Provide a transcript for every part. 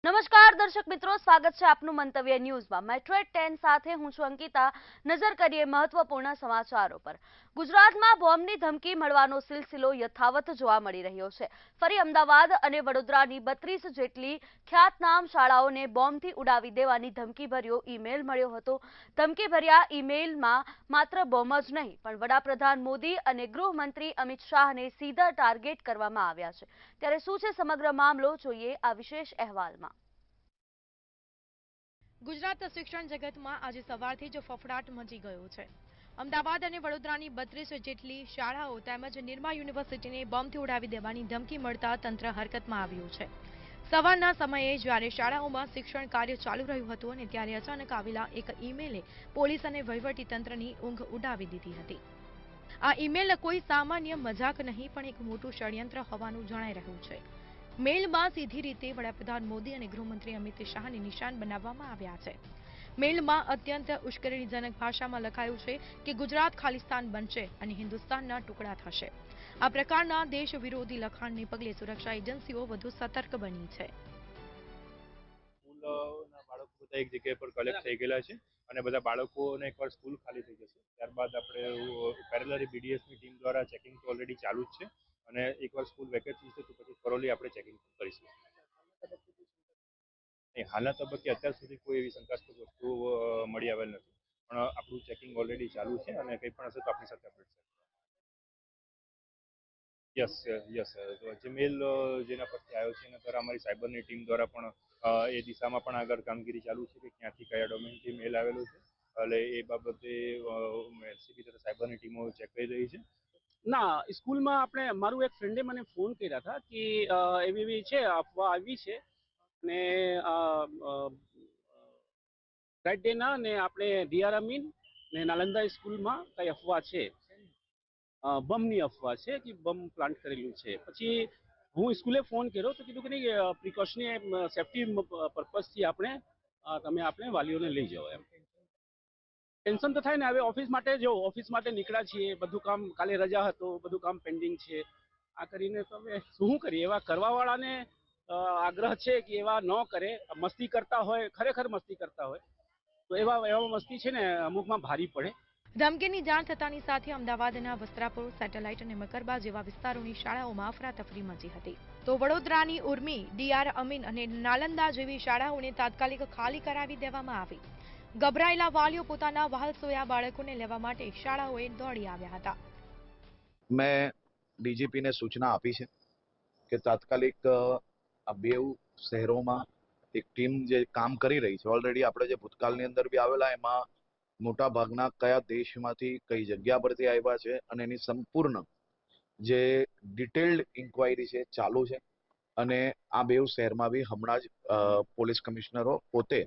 નમસ્કાર દર્શક મિત્રો, સ્વાગત છે આપનું મંતવ્ય ન્યૂઝમાં। મેટ્રો 10 સાથે હું છું અંકિતા। નજર કરીએ મહત્વપૂર્ણ સમાચારો પર। ગુજરાતમાં બોમ્બની ધમકી મળવાનો સિલસિલો યથાવત જોવા મળી રહ્યો છે। ફરી અમદાવાદ અને વડોદરાની 32 જેટલી ખ્યાતનામ શાળાઓને બોમ્બથી ઉડાવી દેવાની ધમકીભર્યો ઈમેલ મળ્યો હતો। ધમકીભર્યા ઈમેલમાં માત્ર બોમ્બ જ નહીં પણ વડાપ્રધાન મોદી અને ગૃહમંત્રી અમિત શાહને સીધા ટાર્ગેટ કરવામાં આવ્યા છે। ત્યારે શું છે સમગ્ર મામલો, જોઈએ આ વિશેષ અહેવાલમાં। ગુજરાત શિક્ષણ જગતમાં આજે સવારથી જ ફફડાટ મચી ગયો છે। અમદાવાદ અને વડોદરાની 32 જેટલી શાળાઓ તેમજ નિરમા યુનિવર્સિટીને બોમ્બથી ઉડાવી દેવાની ધમકી મળતા તંત્ર હરકતમાં આવ્યું છે। સવારના સમયે જ્યારે શાળાઓમાં શિક્ષણ કાર્ય ચાલુ રહ્યું હતું અને ત્યારે અચાનક આવેલા એક ઈમેલે પોલીસ અને વહીવટી તંત્રની ઊંઘ ઉડાવી દીધી હતી। આ ઈમેલ કોઈ સામાન્ય મજાક નહીં પણ એક મોટું ષડયંત્ર હોવાનું જણાઈ રહ્યું છે। મેલમાં સીધી રીતે વડાપ્રધાન મોદી અને ગૃહમંત્રી અમિત શાહને નિશાન બનાવવામાં આવ્યા છે। મેલમાં અત્યંત ઉશ્કેરણીજનક ભાષામાં લખાયું છે કે ગુજરાત ખાલિસ્તાન બનશે અને હિન્દુસ્તાનના ટુકડા થશે। આ પ્રકારના દેશ વિરોધી લખાણને પગલે સુરક્ષા એજન્સીઓ વધુ સતર્ક બની છે। સ્કૂલના બાળકો બધા એક જગ્યા પર કલેક્ટ થઈ ગયેલા છે અને બધા બાળકોને એકવાર સ્કૂલ ખાલી થઈ જશે ત્યારબાદ આપણે પેરેલરી બીડીએસની ટીમ દ્વારા ચેકિંગ તો ઓલરેડી ચાલુ જ છે અને એકવાર સ્કૂલ વેકેશન છે તો પછી થોરોલી આપણે ચેકિંગ કરીશું। હાલના તબક્કે અત્યાર સુધી કોઈ એવી શંકાસ્પદ વસ્તુઓ મળી આવેલ નથી પણ આપણું ચેકિંગ ઓલરેડી ચાલુ છે અને કંઈ પણ હશે તો આપણી સાથે અપડેટ છે। યસ જે મેલ જેના પરથી આવ્યો છે એના દ્વારા અમારી સાયબરની ટીમ દ્વારા પણ એ દિશામાં પણ આગળ કામગીરી ચાલુ છે કે ક્યાંથી કયા ડોમેનથી મેલ આવેલો છે એટલે એ બાબતે એલસીબી તથા સાયબરની ટીમો ચેક કરી રહી છે। ના, સ્કૂલમાં આપણે મારું એક ફ્રેન્ડે મને ફોન કર્યા હતા કે એવી છે અફવા આવી છે ને ફ્રાઇડેના ને આપણે ડીઆર અમીન ને નાલંદા સ્કૂલમાં કઈ અફવા છે, બમની અફવા છે કે બમ પ્લાન્ટ કરેલું છે। પછી હું સ્કૂલે ફોન કર્યો તો કીધું કે નહીં, પ્રિકોશનરી સેફટી પર્પઝથી આપણે વાલીઓને લઈ જાઓ એમ। ટેન્શન તો થાય ને, હવે ઓફિસ માટે નીકળ્યા છીએ, બધું કામ કાલે રજા હતો, બધું કામ પેન્ડિંગ છે। આ કરીને તમે શું કરીએ, એવા કરવાવાળાને આગ્રહ છે કે એવા ન કરે। મસ્તી કરતા હોય, ખરેખર મસ્તી કરતા હોય તો એવા મસ્તી છે ને અમુકમાં ભારી પડે। ધમકીની જાણ થતાની સાથે અમદાવાદના વસ્ત્રાપુર, સેટેલાઇટ અને મકરબા જેવા વિસ્તારોની શાળાઓમાં અફરાતફરી મચી હતી, તો વડોદરાની ઉર્મી, ડીઆર અમીન અને નાલંદા જેવી શાળાઓને તાત્કાલિક ખાલી કરાવી દેવામાં આવી। ગભરાયેલા વાલીઓ પોતાના વહાલસોયા બાળકોને લેવા માટે શાળાઓએ દોડી આવ્યા હતા। મેં ડીજીપીને સૂચના આપી છે કે તાત્કાલિક આ બેઉ શહેરોમાં એક ટીમ જે કામ કરી રહી છે, ઓલરેડી આપણે જે ભૂતકાળની અંદર બી આવેલા એમાં મોટા ભાગના કયા દેશમાંથી કઈ જગ્યા પરથી આવ્યા છે અને એની સંપૂર્ણ જે ડિટેલ્ડ ઇન્ક્વાયરી છે ચાલુ છે અને આ બેઉ શહેરમાં બી હમણાં જ પોલીસ કમિશનરો પોતે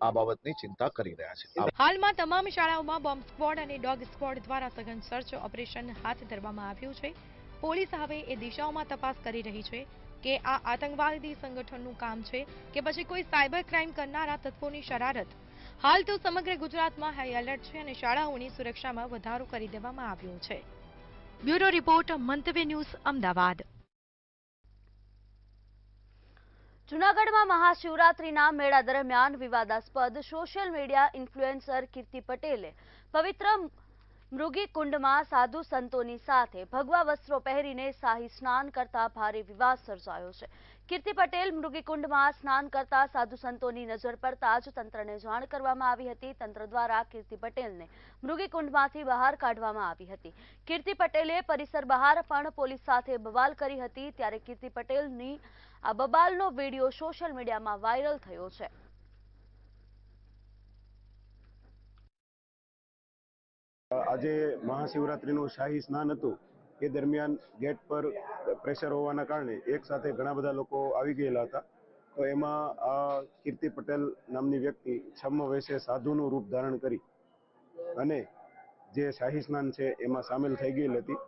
આ બાબતની ચિંતા કરી રહ્યા છે। હાલમાં તમામ શાળાઓમાં બોમ્બ સ્ક્વોડ અને ડોગ સ્ક્વોડ દ્વારા સઘન સર્ચ ઓપરેશન હાથ ધરવામાં આવ્યું છે। પોલીસ હવે એ દિશાઓમાં તપાસ કરી રહી છે કે આ આતંકવાદી સંગઠનનું કામ છે કે પછી કોઈ સાયબર ક્રાઇમ કરનારા તત્વોની શરારત। હાલ તો સમગ્ર ગુજરાતમાં હાઈ એલર્ટ છે અને શાળાઓની સુરક્ષામાં વધારો કરી દેવામાં આવ્યો છે। બ્યુરો રિપોર્ટ, મંતવ્ય ન્યૂઝ, અમદાવાદ। જૂનાગઢમાં મહાશિવરાત્રીના મેળા દરમિયાન વિવાદાસ્પદ સોશિયલ મીડિયા ઇન્ફ્લુએન્સર કીર્તિ પટેલે પવિત્ર મૃગીકુંડમાં સાધુ સંતોની સાથે ભગવા વસ્ત્રો પહેરીને શાહી સ્નાન કરતા ભારે વિવાદ સર્જાયો છે। કીર્તિ પટેલ મૃગીકુંડમાં સ્નાન કરતા સાધુ સંતોની નજર પડતા જ તંત્રને જાણ કરવામાં આવી હતી। તંત્ર દ્વારા કીર્તિ પટેલને મૃગીકુંડમાંથી બહાર કાઢવામાં આવી હતી। કીર્તિ પટેલે પરિસર બહાર પણ પોલીસ સાથે બવાલ કરી હતી। ત્યારે કીર્તિ પટેલની આ બબાલનો વિડીયો સોશિયલ મીડિયામાં વાયરલ થયો છે। આજે મહાશિવરાત્રીનું શાહી સ્નાન હતું, એ દરમિયાન ગેટ પર પ્રેશર હોવાના કારણે એક સાથે ઘણા બધા લોકો આવી ગયેલા હતા। તો એમાં કીર્તિ પટેલ નામની વ્યક્તિ છમ્મ વેશે સાધુનું રૂપ ધારણ કરી અને જે શાહી સ્નાન છે એમાં સામેલ થઈ ગયેલ હતી।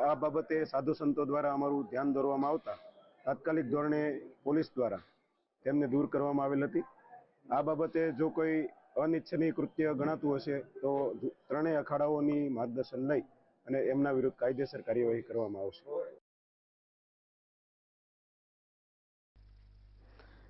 આ બાબતે સાધુ સંતો દ્વારા અમારું ધ્યાન દોરવામાં આવતા તાત્કાલિક ધોરણે પોલીસ દ્વારા તેમને દૂર કરવામાં આવેલ હતી। આ બાબતે જો કોઈ અનિચ્છનીય કૃત્ય ગણાતું હશે તો ત્રણેય અખાડાઓની માર્ગદર્શન લઈ અને એમના વિરુદ્ધ કાયદેસર કાર્યવાહી કરવામાં આવશે।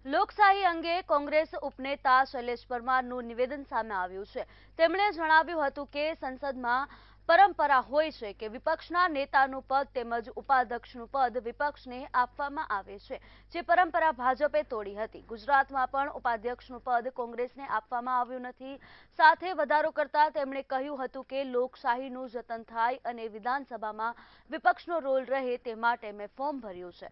લોકશાહી અંગે કોંગ્રેસ ઉપનેતા શૈલેષ પરમારનું નિવેદન સામે આવ્યું છે. તેમણે જણાવ્યું હતું કે સંસદમાં પરંપરા હોય છે કે વિપક્ષના નેતાનું પદ તેમજ ઉપાધ્યક્ષનું પદ વિપક્ષને આપવામાં આવે છે, જે પરંપરા ભાજપે તોડી હતી. ગુજરાતમાં પણ ઉપાધ્યક્ષનું પદ કોંગ્રેસને આપવામાં આવ્યું નથી. સાથે વધારો કરતા તેમણે કહ્યું હતું કે લોકશાહીનું જતન થાય અને વિધાનસભામાં વિપક્ષનો રોલ રહે તે માટે મેં ફોર્મ ભર્યું છે.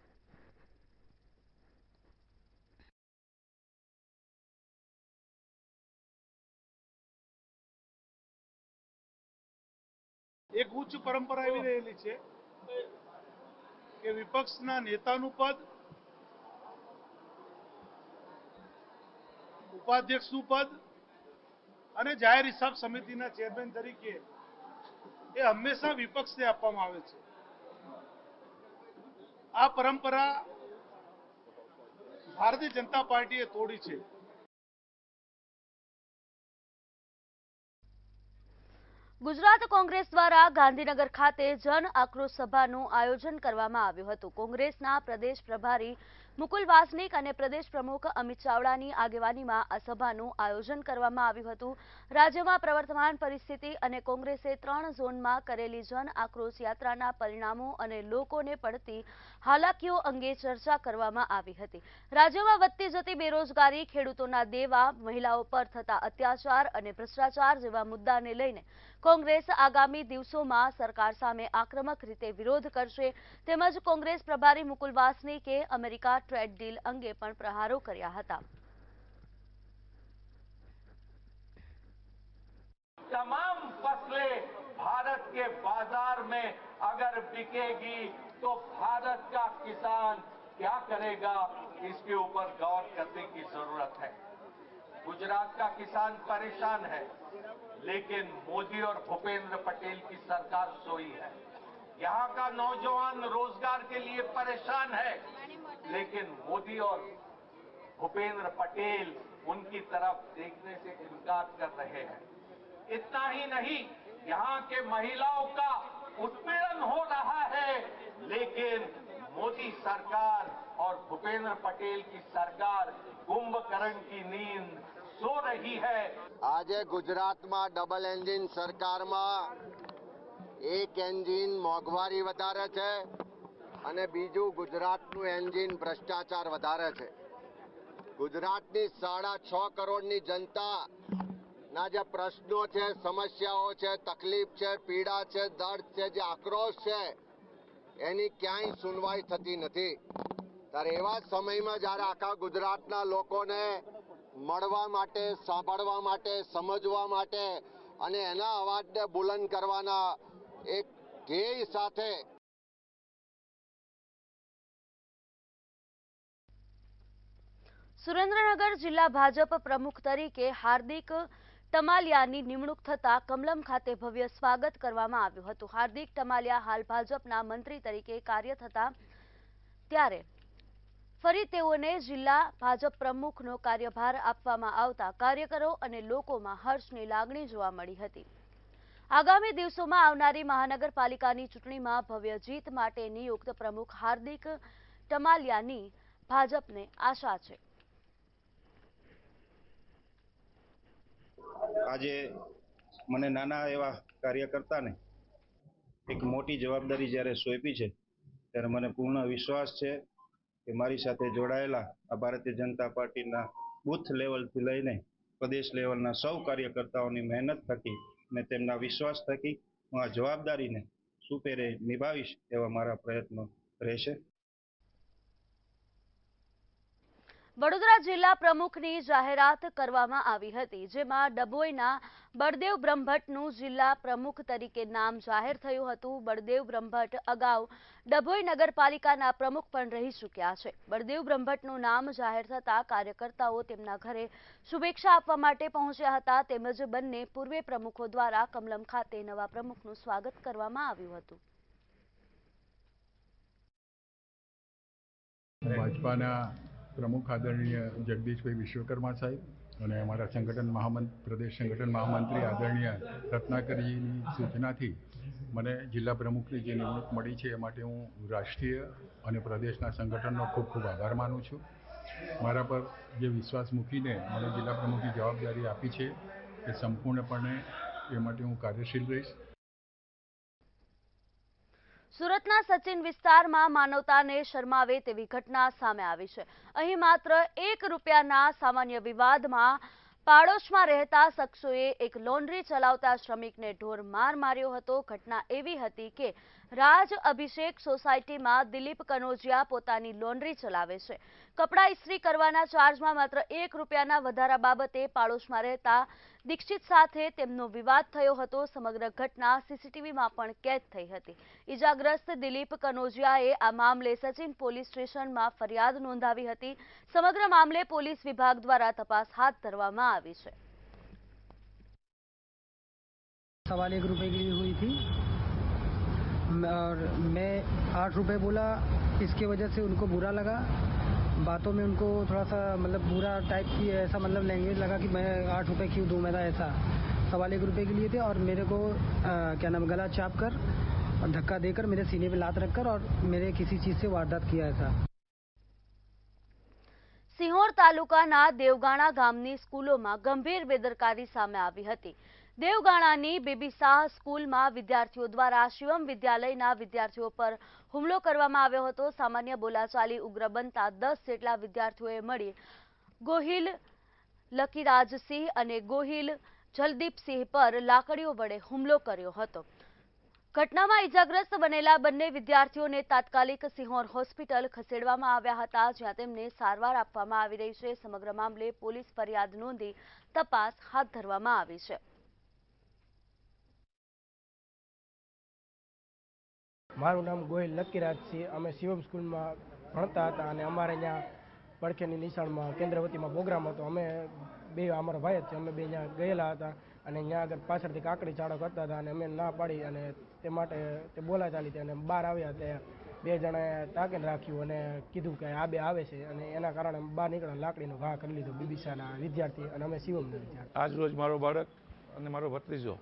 એક ઉચ્ચ પરંપરા એવી રહેલી છે કે વિપક્ષના નેતાનું પદ, ઉપાધ્યક્ષનું પદ અને જાહેર હિસાબ સમિતિના ચેરમેન તરીકે એ હંમેશા વિપક્ષને આપવામાં આવે છે. આ પરંપરા ભારતીય જનતા પાર્ટીએ તોડી છે. ગુજરાત કોંગ્રેસ દ્વારા ગાંધીનગર ખાતે જન આક્રોશ સભાનું આયોજન કરવામાં આવ્યું હતું. કોંગ્રેસના પ્રદેશ પ્રભારી મુકુલ વાસનિક અને પ્રદેશ પ્રમુખ અમિત ચાવડાની આગેવાનીમાં આ સભાનું આયોજન કરવામાં આવ્યું હતું. રાજ્યમાં પ્રવર્તમાન પરિસ્થિતિ અને કોંગ્રેસે 3 ઝોનમાં કરેલી જન આક્રોશ યાત્રાના પરિણામો અને લોકોને પડતી હાલાકીઓ અંગે ચર્ચા કરવામાં આવી હતી. રાજ્યમાં વધતી જતી બેરોજગારી, ખેડૂતોના દેવા, મહિલાઓ પર થતા અત્યાચાર અને ભ્રષ્ટાચાર જેવા મુદ્દાને લઈને કોંગ્રેસ આગામી દિવસોમાં સરકાર સામે આક્રમક રીતે વિરોધ કરશે. તેમજ કોંગ્રેસ પ્રભારી મુકુલ વાસનિકે અમેરિકા ટ્રેડ ડીલ અંગે પણ પ્રહારો કર્યા હતા. तमाम फसलें भारत के बाजार में अगर बिकेगी तो भारत का किसान क्या करेगा, इसके ऊपर गौर करने की जरूरत है. गुजरात का किसान परेशान है, लेकिन मोदी और भूपेंद्र पटेल की सरकार सोई है. यहाँ का नौजवान रोजगार के लिए परेशान है, लेकिन मोदी और भूपेंद्र पटेल उनकी तरफ देखने से इनकार कर रहे हैं. इतना ही नहीं, यहाँ के महिलाओं का उत्पीड़न हो रहा है, लेकिन मोदी सरकार और भूपेंद्र पटेल की सरकार कुंभकर्ण की नींद सो रही है. આજે ગુજરાતમાં ડબલ એન્જિન સરકારમાં એક એન્જિન મોંઘવારી વધારે છે અને બીજું ગુજરાતનું એન્જિન ભ્રષ્ટાચાર વધારે છે. ગુજરાતની 6.5 કરોડની જનતાના જે પ્રશ્નો છે, સમસ્યાઓ છે, તકલીફ છે, પીડા છે, દર્દ છે, જે આક્રોશ છે, એની ક્યાંય સુનવાઈ થતી નથી. ત્યારે એવા સમયમાં જ્યારે આખા ગુજરાતના લોકોને મળવા માટે, સાંભળવા માટે, સમજવા માટે અને એના અવાજને બુલંદ કરવાના એક ધ્યેય સાથે સુરેન્દ્રનગર જિલ્લા ભાજપ પ્રમુખ તરીકે હાર્દિક ટમાલિયાની નિમણૂક થતા કમલમ ખાતે ભવ્ય સ્વાગત કરવામાં આવ્યું હતું. હાર્દિક ટમાલિયા હાલ ભાજપના મંત્રી તરીકે કાર્યરત હતા, ત્યારે ફરી તેઓને જિલ્લા ભાજપ પ્રમુખનો કાર્યભાર આપવામાં આવતા કાર્યકરો અને લોકોમાં હર્ષની લાગણી જોવા મળી હતી. આગામી દિવસોમાં આવનારી મહાનગરપાલિકાની ચૂંટણીમાં ભવ્ય જીત માટે નિયુક્ત પ્રમુખ હાર્દિક ટમાલિયાની ભાજપને આશા છે. આજે મને નાના એવા કાર્યકર્તાને એક મોટી જવાબદારી જ્યારે સોંપી છે, ત્યારે મને પૂર્ણ વિશ્વાસ છે કે મારી સાથે જોડાયેલા આ ભારતીય જનતા પાર્ટીના બૂથ લેવલથી લઈને પ્રદેશ લેવલના સૌ કાર્યકર્તાઓની મહેનત થકી અને તેમના વિશ્વાસ થકી હું આ જવાબદારીને સુપેરે નિભાવીશ એવા મારા પ્રયત્નો રહેશે. વડોદરા જિલ્લા પ્રમુખની જાહેરાત કરવામાં આવી હતી, જેમાં ડભોઈના બળદેવ બ્રહ્મભટ્ટનું જિલ્લા પ્રમુખ તરીકે નામ જાહેર થયું હતું. બળદેવ બ્રહ્મભટ્ટ અગાઉ ડભોઈ નગરપાલિકાના પ્રમુખ પણ રહી ચૂક્યા છે. બળદેવ બ્રહ્મભટ્ટનું નામ જાહેર થતાં કાર્યકર્તાઓ તેમના ઘરે શુભેચ્છા આપવા માટે પહોંચ્યા હતા. તેમજ બંને પૂર્વ પ્રમુખો દ્વારા કમલમ ખાતે નવા પ્રમુખનું સ્વાગત કરવામાં આવ્યું હતું. ભાજપાના પ્રમુખ આદરણીય જગદીશભાઈ વિશ્વકર્મા સાહેબ અને અમારા પ્રદેશ સંગઠન મહામંત્રી આદરણીય રત્નાકરજીની સૂચનાથી મને જિલ્લા પ્રમુખની જે નિમણૂક મળી છે એ માટે હું રાષ્ટ્રીય અને પ્રદેશના સંગઠનનો ખૂબ ખૂબ આભાર માનું છું. મારા પર જે વિશ્વાસ મૂકીને મને જિલ્લા પ્રમુખની જવાબદારી આપી છે એ સંપૂર્ણપણે એ માટે હું કાર્યશીલ રહીશ. સુરતના સચિન વિસ્તારમાં માનવતાને શરમાવે તેવી ઘટના સામે આવી છે. અહીં માત્ર ₹1ના સામાન્ય વિવાદમાં પાડોશમાં રહેતા શખ્સોએ એક લોન્ડ્રી ચલાવતા શ્રમિકને ઢોર માર માર્યો હતો. ઘટના એવી હતી કે રાજ અભિષેક સોસાયટીમાં દિલીપ કનોજિયા પોતાની લોન્ડ્રી ચલાવે છે. કપડાં ઇસ્ત્રી કરવાના ચાર્જમાં માત્ર ₹1ના વધારા બાબતે પાડોશમાં રહેતા દીક્ષિત સાથે તેમનો વિવાદ થયો હતો. સમગ્ર ઘટના સીસીટીવીમાં પણ કેદ થઈ હતી. ઈજાગ્રસ્ત દિલીપ કનોજિયાએ આ મામલે સચિન પોલીસ સ્ટેશનમાં ફરિયાદ નોંધાવી હતી. સમગ્ર મામલે પોલીસ વિભાગ દ્વારા તપાસ હાથ ધરવામાં આવી છે. सवाल ₹1 के लिए हुई थी और मैं ₹8 बोला. इसके वजह से उनको बुरा लगा. बातों में उनको थोड़ा सा मतलब बुरा टाइप की ऐसा मतलब लैंग्वेज लगा कि मैं ₹8 क्यों दूँ. मैं ऐसा सवाल ₹1 के लिए थे और मेरे को क्या नाम गला चाप कर और धक्का देकर मेरे सीने पे लात रखकर और मेरे किसी चीज़ से वारदात किया ऐसा. સિહોર તાલુકાના દેવગાણા ગામની સ્કૂલોમાં ગંભીર બેદરકારી સામે આવી હતી. દેવગાણાની બીબી શાહ સ્કૂલમાં વિદ્યાર્થીઓ દ્વારા શિવમ વિદ્યાલયના વિદ્યાર્થીઓ પર હુમલો કરવામાં આવ્યો હતો. સામાન્ય બોલાચાલી ઉગ્ર બનતા 10 જેટલા વિદ્યાર્થીઓએ મળી ગોહિલ લકીરાજસિંહ અને ગોહિલ જલદીપસિંહ પર લાકડીઓ વડે હુમલો કર્યો હતો. ઘટનામાં ઈજાગ્રસ્ત બનેલા બંને વિદ્યાર્થીઓને તાત્કાલિક સિહોર હોસ્પિટલ ખસેડવામાં આવ્યા હતા, જ્યાં તેમને સારવાર આપવામાં આવી રહી છે. સમગ્ર મામલે પોલીસ ફરિયાદ નોંધી તપાસ હાથ ધરવામાં આવી છે. મારું નામ ગોહિલ લકીરાજસિંહ. અમે શિવમ સ્કૂલમાં ભણતા હતા અને અમારે અહીંયા પડખેની નિશાળમાં કેન્દ્રવતીમાં પ્રોગ્રામ હતો. અમે બે અમારો ભાઈ જ છે, અમે બે અહીંયા ગયેલા હતા અને અહીંયા આગળ પાછળથી કાકડી ચાળો કરતા હતા અને અમે ના પાડી અને તે માટે તે બોલા ચાલી હતી અને બહાર આવ્યા તે બે જણાએ તાકીને રાખ્યું અને કીધું કે આ બે આવે છે અને એના કારણે બહાર નીકળ્યા. લાકડીનો ઘા કરી લીધો બીબીસાના વિદ્યાર્થી અને અમે શિવમના વિદ્યાર્થી. આજ રોજ મારો બાળક અને મારો ભત્રીજો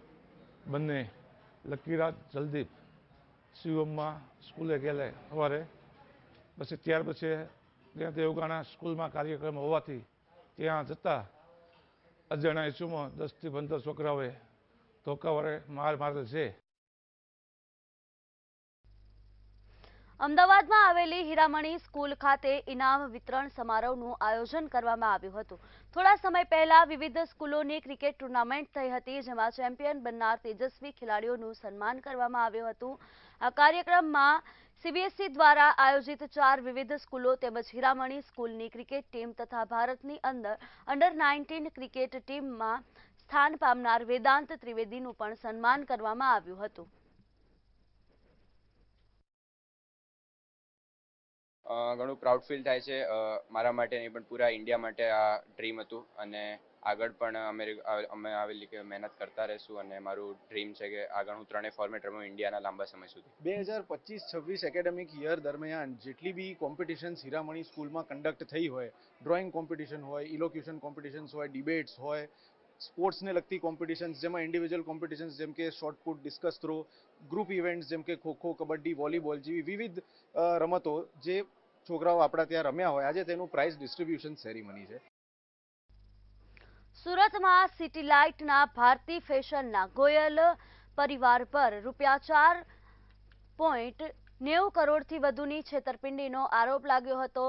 બંને લકીરાજ જલદીપ શિવમમાં સ્કૂલે ગયેલા સવારે. પછી ત્યાર પછી ત્યાં દેવગાણા સ્કૂલમાં કાર્યક્રમ હોવાથી ત્યાં જતા અજાણ્યા ઇસમો 10 થી 15 છોકરાઓએ ધોકા વડે માર મારેલ છે. અમદાવાદમાં આવેલી હીરામણી સ્કૂલ ખાતે ઇનામ વિતરણ સમારોહનું આયોજન કરવામાં આવ્યું હતું. થોડા સમય પહેલા વિવિધ સ્કૂલોની ક્રિકેટ ટુર્નામેન્ટ થઈ હતી, જેમાં ચેમ્પિયન બનનાર તેજસ્વી ખેલાડીઓનું સન્માન કરવામાં આવ્યું હતું. આ કાર્યક્રમમાં સીબીએસઈ દ્વારા આયોજિત 4 વિવિધ સ્કૂલો તેમજ હીરામણી સ્કૂલની ક્રિકેટ ટીમ તથા ભારતની અંડર 19 ક્રિકેટ ટીમમાં સ્થાન પામનાર વેદાંત ત્રિવેદીનું પણ સન્માન કરવામાં આવ્યું હતું. ઘણું પ્રાઉડ ફીલ થાય છે મારા માટે નહીં પણ પૂરા ઇન્ડિયા માટે આ ડ્રીમ હતું અને આગળ પણ અમે આવેલી કે મહેનત કરતા રહીશું અને મારું ડ્રીમ છે કે આગળ હું 3 ફોર્મેટ રમું ઇન્ડિયાના લાંબા સમય સુધી. 2025-26 એકેડેમિક યર દરમિયાન જેટલી બી કોમ્પિટિશન્સ હીરામણી સ્કૂલમાં કન્ડક્ટ થઈ હોય, ડ્રોઈંગ કોમ્પિટિશન હોય, ઇલોક્યુશન કોમ્પિટિશન્સ હોય, ડિબેટ્સ હોય, સ્પોર્ટ્સને લગતી કોમ્પિટિશન્સ જેમાં ઇન્ડિવિજ્યુઅલ કોમ્પિટિશન્સ જેમ કે shot put, discuss throw, group events જેમ કે ખોખો, કબડ્ડી, વોલીબોલ જેવી વિવિધ રમતો જે છોકરાઓ આપણા ત્યાં રમ્યા હોય, આજે તેનું પ્રાઇઝ ડિસ્ટ્રીબ્યુશન સેરેમની છે. સુરતમાં સિટી લાઇટના ભારતી ફેશનના ગોયલ પરિવાર પર ₹4.90 કરોડથી વધુની છેતરપિંડીનો આરોપ લાગ્યો હતો.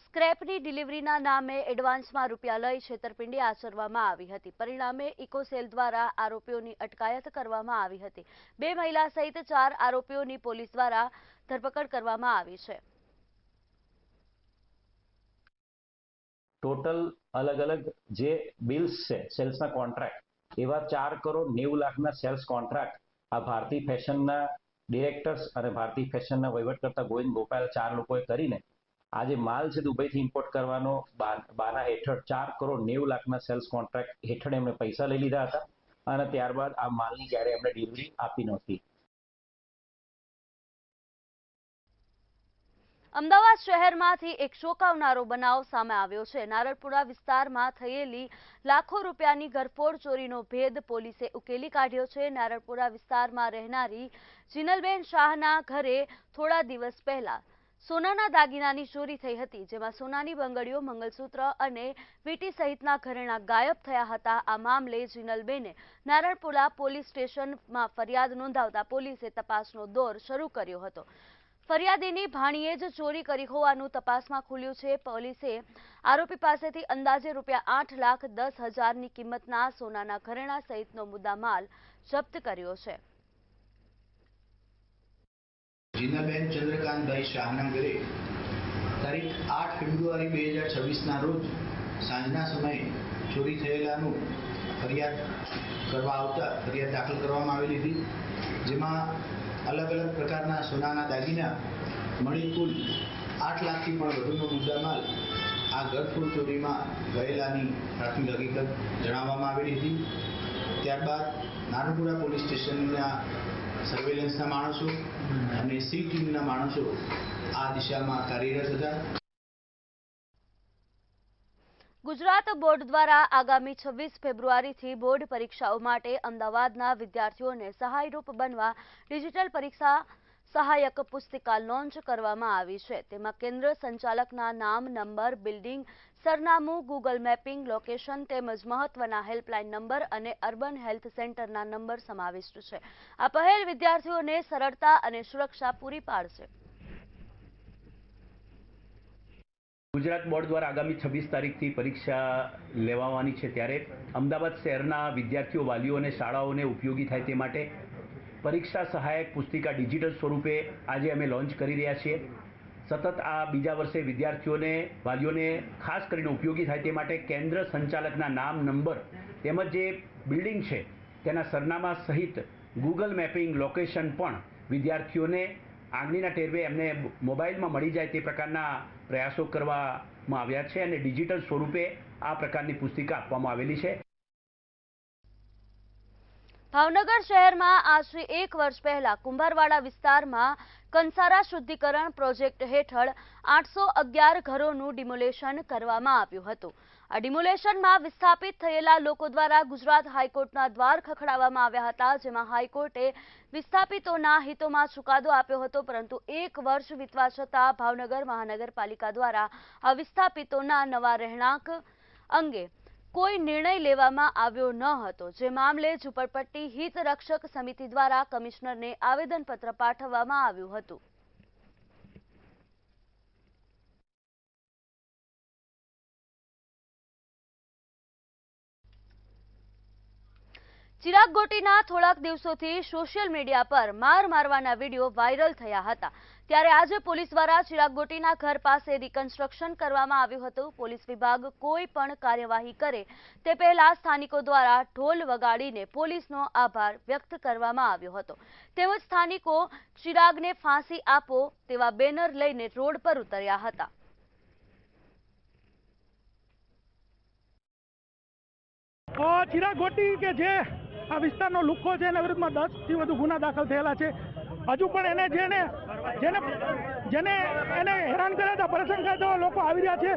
સ્ક્રેપની ડિલિવરીના નામે એડવાન્સમાં રૂપિયા લઈ છેતરપિંડી આચરવામાં આવી હતી. પરિણામે ઇકોસેલ દ્વારા આરોપીઓની અટકાયત કરવામાં આવી હતી. 2 મહિલા સહિત 4 આરોપીઓની પોલીસ દ્વારા ધરપકડ કરવામાં આવી છે. ટોટલ અલગ અલગ જે બિલ્સ છે સેલ્સના કોન્ટ્રાક્ટ એવા 4,90,00,000ના સેલ્સ કોન્ટ્રાક્ટ આ ભારતી ફેશનના ડિરેક્ટર્સ અને ભારતી ફેશનના વહીવટકર્તા ગોવિંદ ગોપાલ 4 લોકોએ કરીને આ જે માલ છે દુબઈથી ઇમ્પોર્ટ કરવાનો બાના હેઠળ 4,90,00,000ના સેલ્સ કોન્ટ્રાક્ટ હેઠળ એમણે પૈસા લઈ લીધા હતા અને ત્યારબાદ આ માલની જ્યારે એમણે ડિલિવરી આપી નહોતી. અમદાવાદ શહેરમાંથી એક ચોંકાવનારો બનાવ સામે આવ્યો છે. નારણપુરા વિસ્તારમાં થયેલી લાખો રૂપિયાની ઘરફોડ ચોરીનો ભેદ પોલીસે ઉકેલી કાઢ્યો છે. નારણપુરા વિસ્તારમાં રહેનારી જીનલબેન શાહના ઘરે થોડા દિવસ પહેલા સોનાના દાગીનાની ચોરી થઈ હતી, જેમાં સોનાની બંગડીઓ, મંગલસૂત્ર અને વીંટી સહિતના ઘરેણાં ગાયબ થયા હતા. આ મામલે જીનલબેને નારણપુરા પોલીસ સ્ટેશનમાં ફરિયાદ નોંધાવતા પોલીસે તપાસનો દોર શરૂ કર્યો હતો. ફરિયાદીની ભાણીએ જ ચોરી કરી હોવાનું તપાસમાં ખુલ્યું છે. પોલીસે આરોપી પાસેથી અંદાજે ₹8,10,000ની કિંમતના સોનાના ઘરેણાં સહિતનો મુદ્દામાલ જપ્ત કર્યો છે. જીનાબેન ચંદ્રકાંતભાઈ શાહના ઘરે તારીખ 8 ફેબ્રુઆરી 2026ના રોજ સાંજના સમયે ચોરી થયેલાનું ફરિયાદ કરવા આવતા ફરિયાદ દાખલ કરવામાં આવેલી હતી, જેમાં અલગ અલગ પ્રકારના સોનાના દાગીના મળી કુલ 8 લાખથી પણ વધુનો મુદ્દામાલ આ ઘરફોડ ચોરીમાં ગયેલાની પ્રાથમિક હકીકત જણાવવામાં આવેલી હતી. ત્યારબાદ નારણપુરા પોલીસ સ્ટેશનના સર્વેલન્સના માણસો અને સી ટીમના માણસો આ દિશામાં કાર્યરત હતા. ગુજરાત બોર્ડ દ્વારા આગામી 26 ફેબ્રુઆરીથી બોર્ડ પરીક્ષાઓ માટે અમદાવાદના વિદ્યાર્થીઓને સહાયરૂપ બનવા ડિજિટલ પરીક્ષા સહાયક પુસ્તિકા લોન્ચ કરવામાં આવી છે. તેમાં કેન્દ્ર સંચાલકના નામ, નંબર, બિલ્ડિંગ, સરનામું, ગૂગલ મેપિંગ, લોકેશન તેમજ મહત્વના હેલ્પલાઇન નંબર અને અર્બન હેલ્થ સેન્ટરના નંબર સમાવિષ્ટ છે. આ પહેલ વિદ્યાર્થીઓને સરળતા અને સુરક્ષા પૂરી પાડશે. ગુજરાત બોર્ડ દ્વારા આગામી 26 તારીખથી પરીક્ષા લેવાની છે, ત્યારે અમદાવાદ શહેરના વિદ્યાર્થીઓ, વાલીઓ અને શાળાઓને ઉપયોગી થાય તે માટે પરીક્ષા સહાયક પુસ્તિકા ડિજિટલ સ્વરૂપે આજે અમે લોન્ચ કરી રહ્યા છીએ. સતત આ બીજા વર્ષે વિદ્યાર્થીઓને, વાલીઓને ખાસ કરીને ઉપયોગી થાય તે માટે કેન્દ્ર સંચાલકના નામ, નંબર તેમજ જે બિલ્ડિંગ છે તેના સરનામા સહિત ગૂગલ મેપિંગ, લોકેશન પણ વિદ્યાર્થીઓને આંગળીના ટેરવે એમને મોબાઈલમાં મળી જાય તે પ્રકારના પ્રયાસો કરવામાં આવ્યા છે અને ડિજિટલ સ્વરૂપે આ પ્રકારની પુસ્તિકા આપવામાં આવેલી છે. ભાવનગર શહેરમાં આજથી 1 વર્ષ પહેલા કુંભારવાડા વિસ્તારમાં કંસારા શુદ્ધિકરણ પ્રોજેક્ટ હેઠળ 811 ઘરોનું ડિમોલેશન કરવામાં આવ્યું હતું. આ ડિમોલેશનમાં વિસ્થાપિત થયેલા લોકો દ્વારા ગુજરાત હાઈકોર્ટના દ્વાર ખખડાવવામાં આવ્યા હતા, જેમાં હાઈકોર્ટે વિસ્થાપિતોના હિતોમાં ચુકાદો આપ્યો હતો. પરંતુ 1 વર્ષ વીતવા છતાં ભાવનગર મહાનગરપાલિકા દ્વારા આ વિસ્થાપિતોના નવા રહેણાંક અંગે કોઈ નિર્ણય લેવામાં આવ્યો ન હતો, જે મામલે ઝુંપડપટ્ટી હિત રક્ષક સમિતિ દ્વારા કમિશનરને આવેદનપત્ર પાઠવવામાં આવ્યું હતું. ચિરાગ ગોટીના થોડાક દિવસોથી સોશિયલ મીડિયા પર માર મારવાના વિડીયો વાયરલ થયા હતા, ત્યારે આજે પોલીસ દ્વારા ચિરાગ ગોટીના ઘર પાસે રિકન્સ્ટ્રક્શન કરવામાં આવ્યું હતું. પોલીસ વિભાગ કોઈ પણ કાર્યવાહી કરે તે પહેલા સ્થાનિકો દ્વારા ઢોલ વગાડીને પોલીસનો આભાર વ્યક્ત કરવામાં આવ્યો હતો. તેમજ સ્થાનિકો ચિરાગને ફાંસી આપો તેવા બેનર લઈને રોડ પર ઉતર્યા હતા. ચિરાગ ગોટી કે જે આ વિસ્તારનો લુખ્ખો છે, એના વિરુદ્ધમાં 10થી વધુ ગુના દાખલ થયેલા છે. હજુ પણ જેને એને હેરાન કર્યા હતા, પરેશાન કર્યા હતા, લોકો આવી રહ્યા છે.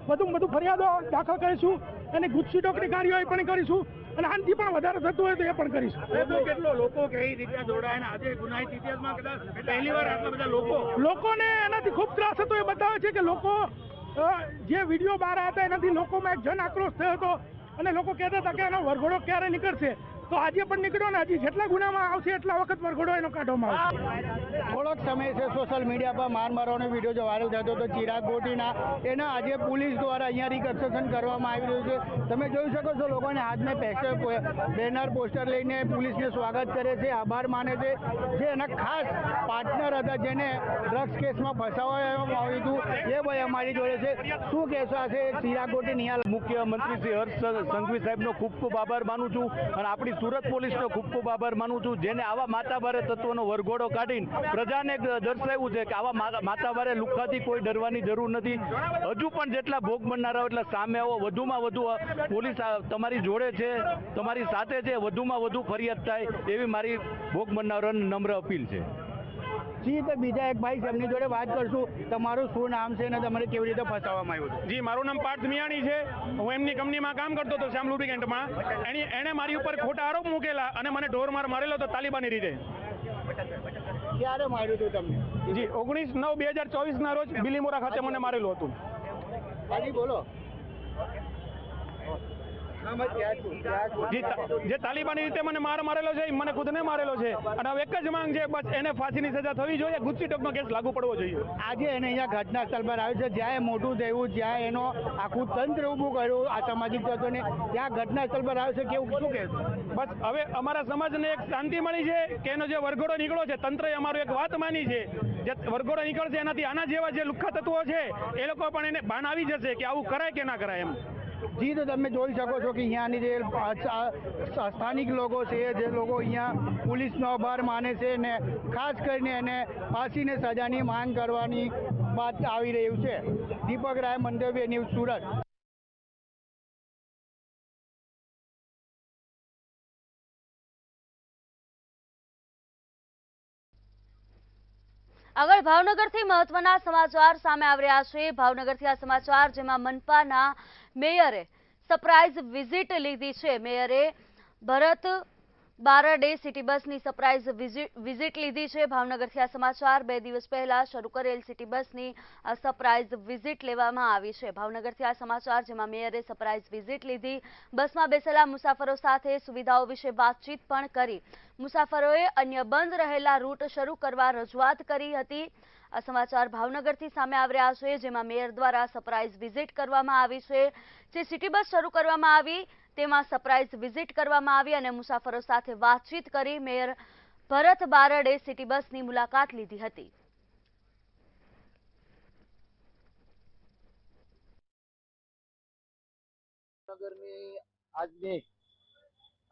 વધુ ફરિયાદો દાખલ કરીશું, એની ગુજસી ટોકરી કાર્યવાહી પણ કરીશું અને આનાથી પણ વધારે થતું હોય તો એ પણ કરીશું. કેટલો લોકો કઈ રીતે જોડાય, આજે ગુનાહિત ઇતિહાસમાં કદાચ પહેલીવાર આટલા બધા લોકોને એનાથી ખૂબ ત્રાસ હતો. એ બતાવે છે કે લોકો જે વિડીયો બહાર આવ્યા હતા એનાથી લોકોમાં એક જન આક્રોશ થયો હતો અને લોકો કહેતા હતા કે એનો વરઘોડો ક્યારે નીકળશે. તો આજે પણ નીકળ્યો ને હજી જેટલા ગુનામાં આવશે એટલા વખત વરઘોડો એનો કાઢવામાં આવશે. થોડોક સમય છે સોશિયલ મીડિયા પર માર મારવાનો વિડીયો જો વાયરલ થતો હતો ચિરાગ ગોટીના, એના આજે પોલીસ દ્વારા અહીંયા રિકન્સ્ટ્રક્શન કરવામાં આવી રહ્યું છે. તમે જોઈ શકો છો લોકોને હાથમાં બેનર, પોસ્ટર લઈને પોલીસને સ્વાગત કરે છે, આભાર માને છે. જે એના ખાસ પાર્ટનર હતા જેને ડ્રગ્સ કેસમાં ફસાવવામાં આવ્યું હતું એ ભાઈ અમારી જોડે છે. શું કહેશો આ છે ચિરાગ ગોટી નિહાલ? મુખ્યમંત્રી શ્રી હર્ષ સંઘવી સાહેબનો ખૂબ ખૂબ આભાર માનું છું અને આપણી સુરત પોલીસનો ખૂબ ખૂબ આભાર માનું છું, જેને આવા માથાભારે તત્વોનો વરઘોડો કાઢીને પ્રજાને દર્શાવ્યું છે કે આવા માથાભારે લુખ્ખાથી કોઈ ડરવાની જરૂર નથી. હજુ પણ જેટલા ભોગ બનનારાઓ એટલે સામે આવો, વધુમાં વધુ પોલીસ તમારી જોડે છે, તમારી સાથે છે, વધુમાં વધુ ફરિયાદ થાય એવી મારી ભોગ બનનારાઓને નમ્ર અપીલ છે. જી, તો બીજા એક ભાઈ છે એમની જોડે વાત કરશું. તમારું શું નામ છે અને તમારે કેવી રીતે ફસાવવામાં આવ્યું છે? જી, મારું નામ પાર્થ મિયાણી છે. હું એમની કંપનીમાં કામ કરતો હતો, શ્યામ લુબ્રિકેન્ટમાં. એણે મારી ઉપર ખોટા આરોપ મૂકેલા અને મને ઢોર મારેલો હતો તાલિબાની રીતે. ક્યારે માર્યું હતું તમને? જી 19/9/2024 ના રોજ બિલીમોરા ખાતે મને મારેલું હતું. હાજી બોલો. જે તાલિબાની રીતે મને મારેલો છે, મને ખુદને મારેલો છે, અને હવે એક જ માંગ છે, બસ એને ફાંસીની સજા થવી જોઈએ, ગુસ્સી ટોકનો કેસ લાગુ પડવો જોઈએ. આજે એને અહીંયા ઘટના સ્થળ પર આવ્યું છે, જ્યાં મોટું થયું, જ્યાં એનો આખું તંત્ર ઊભું કર્યું આ સામાજિક તત્વોને, ત્યાં ઘટના સ્થળ પર આવ્યું છે. કેવું શું કહેશો? બસ હવે અમારા સમાજને એક શાંતિ મળી છે કે એનો જે વરઘોડો નીકળ્યો છે, તંત્રએ અમારું એક વાત માની છે, જે વરઘોડો નીકળશે એનાથી આના જેવા જે લુખ્ખા તત્વો છે એ લોકો પણ એને ભાન આવી જશે કે આવું કરાય કે ના કરાય એમ. જી, તો તમે જોઈ શકો છો કે અહીંયાની જે સ્થાનિક લોકો છે, જે લોકો અહીંયા પોલીસનો આભાર માને છે ને ખાસ કરીને એને ફાંસીની સજાની માંગ કરવાની વાત આવી રહ્યું છે. દીપક રાય, મંતવ્ય ન્યૂઝ, સુરત. આગળ ભાવનગરથી મહત્વના સમાચાર સામે આવી રહ્યા છે. ભાવનગરથી આ સમાચાર, જેમાં મનપાના મેયરે સરપ્રાઇઝ વિઝિટ લીધી છે. મેયરે ભરત બારડે સિટી બસની સરપ્રાઇઝ વિઝિટ લીધી છે. ભાવનગરથી આ સમાચાર, 2 દિવસ પહેલા શરૂ કરેલ સિટી બસની આ સરપ્રાઇઝ વિઝિટ લેવામાં આવી છે. ભાવનગરથી આ સમાચાર, જેમાં મેયરે સરપ્રાઇઝ વિઝિટ લીધી, બસમાં બેસેલા મુસાફરો સાથે સુવિધાઓ વિશે વાતચીત પણ કરી. મુસાફરોએ અન્ય બંધ રહેલા રૂટ શરૂ કરવા રજૂઆત કરી હતી. આ સમાચાર ભાવનગરથી સામે આવી રહ્યા છે, જેમાં મેયર દ્વારા સરપ્રાઇઝ વિઝિટ કરવામાં આવી છે. જે સિટી બસ શરૂ કરવામાં આવી તેમાં સરપ્રાઇઝ વિઝિટ કરવામાં આવી અને મુસાફરો સાથે વાતચીત કરી. મેયર ભરત બારડે સિટી બસની મુલાકાત લીધી હતી. ભાવનગરની આજની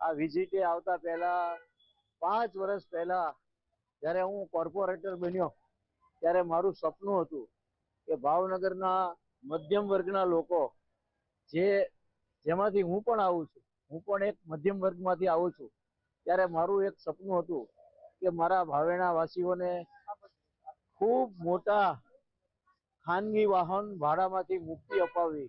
આ વિઝિટે આવતા પહેલા 5 વર્ષ પહેલા જ્યારે હું કોર્પોરેટર બન્યો ત્યારે મારું સપનું હતું કે ભાવનગરના મધ્યમ વર્ગના લોકો જેમાંથી હું પણ આવું છું, હું પણ એક મધ્યમ વર્ગમાંથી આવું છું, ત્યારે મારું એક સપનું હતું કે મારા ભાવેણા વાસીઓને ખૂબ મોટા ખાનગી વાહન ભાડામાંથી મુક્તિ અપાવવી.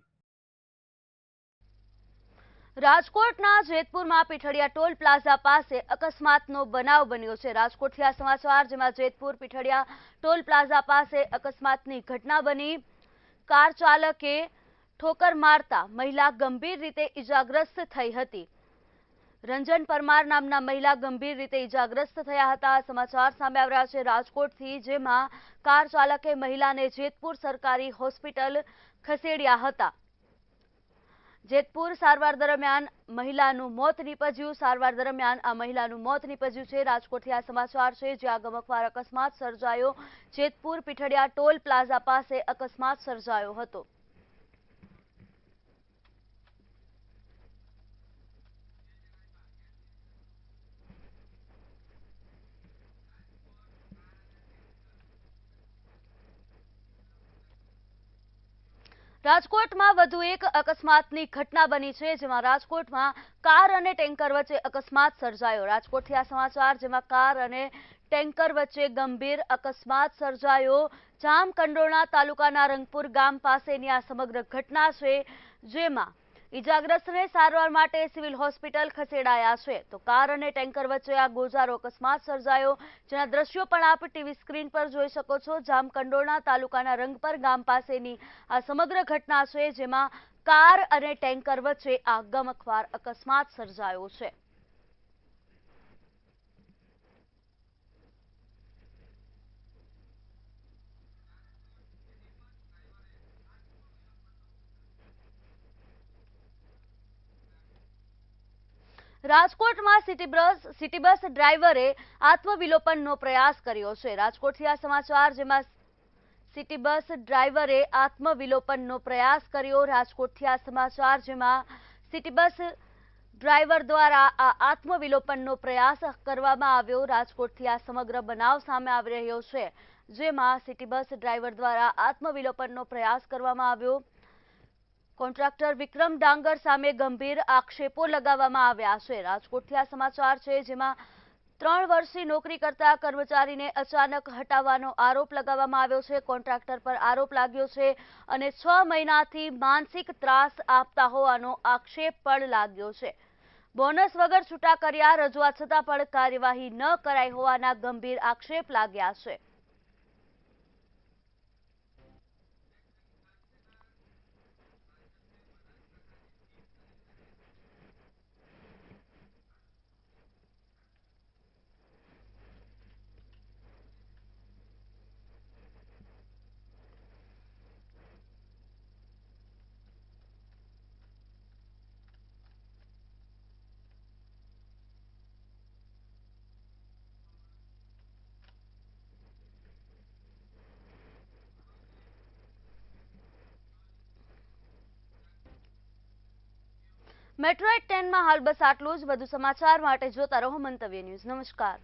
રાજકોટના જેતપુરમાં પીઠડિયા ટોલ પ્લાઝા પાસે અકસ્માતનો બનાવ બન્યો છે. રાજકોટથી આ સમાચાર, જેમાં જેતપુર પીઠડિયા ટોલ પ્લાઝા પાસે અકસ્માતની ઘટના બની. કાર ચાલકે ઠોકર મારતા મહિલા ગંભીર રીતે ઇજાગ્રસ્ત થઈ હતી. રંજન પરમાર નામના મહિલા ગંભીર રીતે ઇજાગ્રસ્ત થયા હતા. સમાચાર સામે આવી રહ્યા છે રાજકોટથી, જેમાં કાર ચાલકે મહિલાને જેતપુર સરકારી હોસ્પિટલ ખસેડ્યા હતા. જેતપુર સારવાર દરમિયાન મહિલાનું મોત નીપજ્યું. સારવાર દરમિયાન આ મહિલાનું મોત નીપજ્યું છે. રાજકોટથી આ સમાચાર છે, જ્યાં ગમખ્વાર અકસ્માત સર્જાયો. જેતપુર પીઠડિયા ટોલ પ્લાઝા પાસે અકસ્માત સર્જાયો હતો. રાજકોટમાં વધુ એક અકસ્માતની ઘટના બની છે, જેમાં રાજકોટમાં કાર અને ટેન્કર વચ્ચે અકસ્માત સર્જાયો. રાજકોટથી આ સમાચાર, જેમાં કાર અને ટેન્કર વચ્ચે ગંભીર અકસ્માત સર્જાયો. જામકંડોરણા તાલુકાના રંગપુર ગામ પાસેની આ સમગ્ર ઘટના છે, જેમાં ઇજાગ્રસ્તને સારવાર માટે સિવિલ હોસ્પિટલ ખસેડાયા છે. તો કાર અને ટેન્કર વચ્ચે આ ગોઝારો અકસ્માત સર્જાયો, જેના દ્રશ્યો પણ આપ ટીવી સ્ક્રીન પર જોઈ શકો છો. જામકંડોરણા તાલુકાના રંગપર ગામ પાસેની આ સમગ્ર ઘટના છે, જેમાં કાર અને ટેન્કર વચ્ચે આ ગમખ્વાર અકસ્માત સર્જાયો છે. રાજકોટમાં સિટી બસ ડ્રાઈવરે આત્મવિલોપનનો પ્રયાસ કર્યો છે. રાજકોટથી આ સમાચાર, જેમાં સિટી બસ ડ્રાઈવરે આત્મવિલોપનનો પ્રયાસ કર્યો. રાજકોટથી આ સમાચાર, જેમાં સિટી બસ ડ્રાઈવર દ્વારા આ આત્મવિલોપનનો પ્રયાસ કરવામાં આવ્યો. રાજકોટથી આ સમગ્ર બનાવ સામે આવી રહ્યો છે, જેમાં સિટી બસ ડ્રાઈવર દ્વારા આત્મવિલોપનનો પ્રયાસ કરવામાં આવ્યો. કોન્ટ્રાક્ટર વિક્રમ ડાંગર સામે ગંભીર આક્ષેપો લગાવવામાં આવ્યા છે. રાજકોટથી આ સમાચાર છે, જેમાં 3 વર્ષથી નોકરી કરતા કર્મચારીને અચાનક હટાવવાનો આરોપ લગાવવામાં આવ્યો છે. કોન્ટ્રાક્ટર પર આરોપ લાગ્યો છે અને 6 મહિનાથી માનસિક ત્રાસ આપતા હોવાનો આક્ષેપ પણ લાગ્યો છે. બોનસ વગર છૂટા કર્યા, રજૂઆત છતાં પણ કાર્યવાહી ન કરાઈ હોવાના ગંભીર આક્ષેપ લાગ્યા છે. મેટ્રો 10 માં હાલ બસ આટલું જ. વધુ સમાચાર માટે જોતા રહો મંતવ્ય ન્યૂઝ. નમસ્કાર.